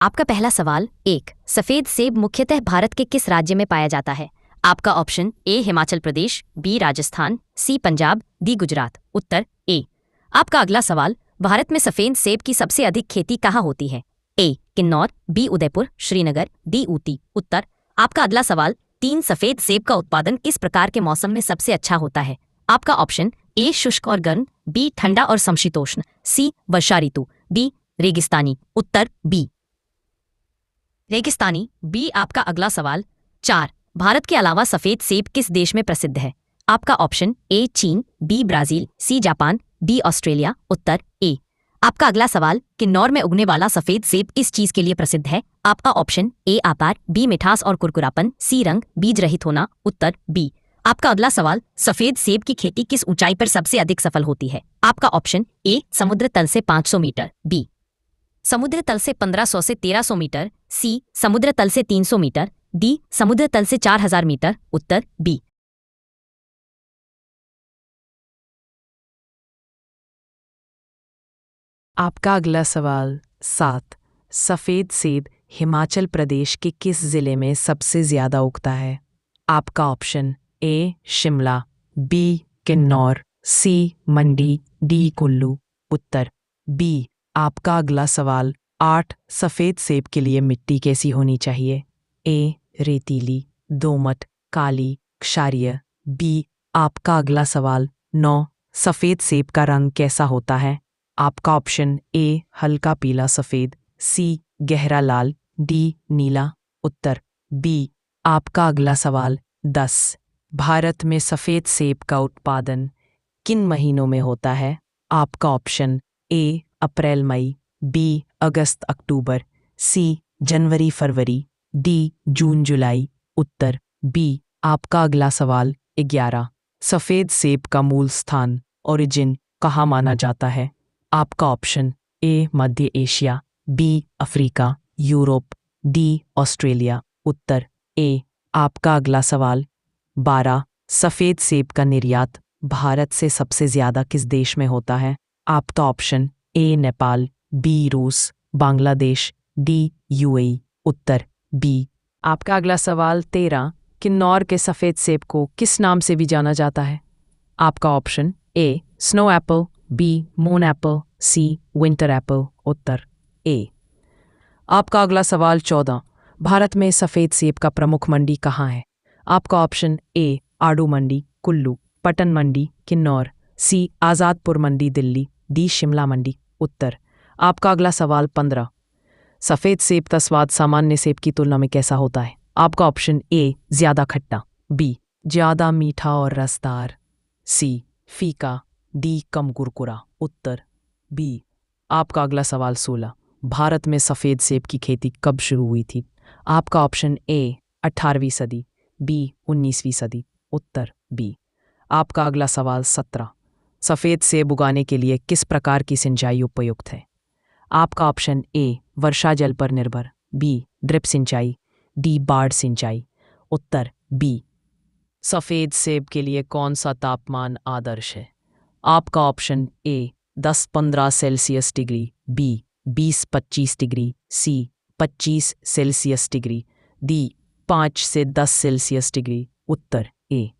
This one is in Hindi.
आपका पहला सवाल एक सफेद सेब मुख्यतः भारत के किस राज्य में पाया जाता है? आपका option A Himachal Pradesh, B Rajasthan, C Punjab, D Gujarat. उत्तर ए। आपका अगला सवाल भारत में सफेद सेब की सबसे अधिक खेती कहाँ होती है? ए किन्नौर, बी उदयपुर, श्रीनगर, डी ऊटी। उत्तर आपका अगला सवाल तीन सफेद सेब का उत्पादन किस प्रकार के मौसम में सबसे अच्छा होता है? आपका ऑप्शन ए शुष्क और गर्म, बी ठंडा और समशीतोष्ण, सी वर्षा ऋतु, डी रेगिस्तानी। उत्तर बी रेगिस्तानी। बी आपका अगला सवाल चार भारत के अलावा सफेद सेब किस देश में प्रसिद्ध है? आपका option A China, B Brazil, C Japan, D Australia. उत्तर ए। आपका अगला सवाल किन्नौर में उगने वाला सफेद सेब किस चीज के लिए प्रसिद्ध है? आपका ऑप्शन ए आकार, बी मिठास और कुरकुरापन, सी रंग, बीज रहित होना। उत्तर बी। आपका अगला सवाल सफेद सेब की खेती किस ऊंचाई पर सबसे अधिक सफल होती है? आपका ऑप्शन ए समुद्र तल से 500 मीटर, बी समुद्र तल से 1500 से 1300 मीटर, सी समुद्र तल से 300 मीटर, डी समुद्र तल से 4000 मीटर। उत्तर बी। आपका अगला सवाल 7 सफ़ेद सेब हिमाचल प्रदेश के किस ज़िले में सबसे ज़्यादा उगता है? आपका option A Shimla, B Kinnaur, C Mandi, D Kullu. उत्तर बी। आपका अगला सवाल 8 सफ़ेद सेब के लिए मिट्टी कैसी होनी चाहिए? ए रेतीली, दोमट, काली, क्षारीय। बी। आपका अगला सवाल 9 सफ़ेद सेब का रंग कैसा होता है? आपका ऑप्शन ए हल्का पीला सफ़ेद, सी गहरा लाल, डी नीला। उत्तर बी। आपका अगला सवाल 10 भारत में सफ़ेद सेब का उत्पादन किन महीनों में होता है? आपका ऑप्शन ए अप्रैल मई, बी अगस्त अक्टूबर, सी जनवरी फरवरी, डी जून जुलाई। उत्तर बी। आपका अगला सवाल 11 सफ़ेद सेब का मूल स्थान ओरिजिन कहाँ माना जाता है? आपका ऑप्शन ए मध्य Asia, B Africa, Europe, D Australia. उत्तर ए। आपका अगला सवाल 12 सफ़ेद सेब का निर्यात भारत से सबसे ज़्यादा किस देश में होता है? आपका ऑप्शन ए नेपाल, बी रूस, बांग्लादेश, डी यूएई। उत्तर बी। आपका अगला सवाल 13 किन्नौर के सफ़ेद सेब को किस नाम से भी जाना जाता है? आपका option A snow apple, B moon apple, C winter apple. उत्तर ए। आपका अगला सवाल 14 भारत में सफ़ेद सेब का प्रमुख मंडी कहाँ है? आपका ऑप्शन ए आडू मंडी, कुल्लू, पटन मंडी, किन्नौर, सी आज़ादपुर मंडी, दिल्ली, डी शिमला मंडी। उत्तर आपका अगला सवाल 15 सफ़ेद सेब का स्वाद सामान्य सेब की तुलना में कैसा होता है? आपका ऑप्शन ए ज़्यादा खट्टा, बी ज़्यादा मीठा और रसदार, सी फीका, डी कम कुरकुरा। उत्तर बी। आपका अगला सवाल 16 भारत में सफ़ेद सेब की खेती कब शुरू हुई थी? आपका ऑप्शन ए 18वीं सदी, बी 19वीं सदी। उत्तर बी। आपका अगला सवाल 17 सफ़ेद सेब उगाने के लिए किस प्रकार की सिंचाई उपयुक्त है? आपका ऑप्शन ए वर्षा जल पर निर्भर, बी ड्रिप सिंचाई, डी बाढ़ सिंचाई। उत्तर बी। सफ़ेद सेब के लिए कौन सा तापमान आदर्श है? आपका option A 10-15 Celsius degree, B 20-25 degree, C 25 Celsius degree, D 5 से 10 सेल्सियस डिग्री। उत्तर ए।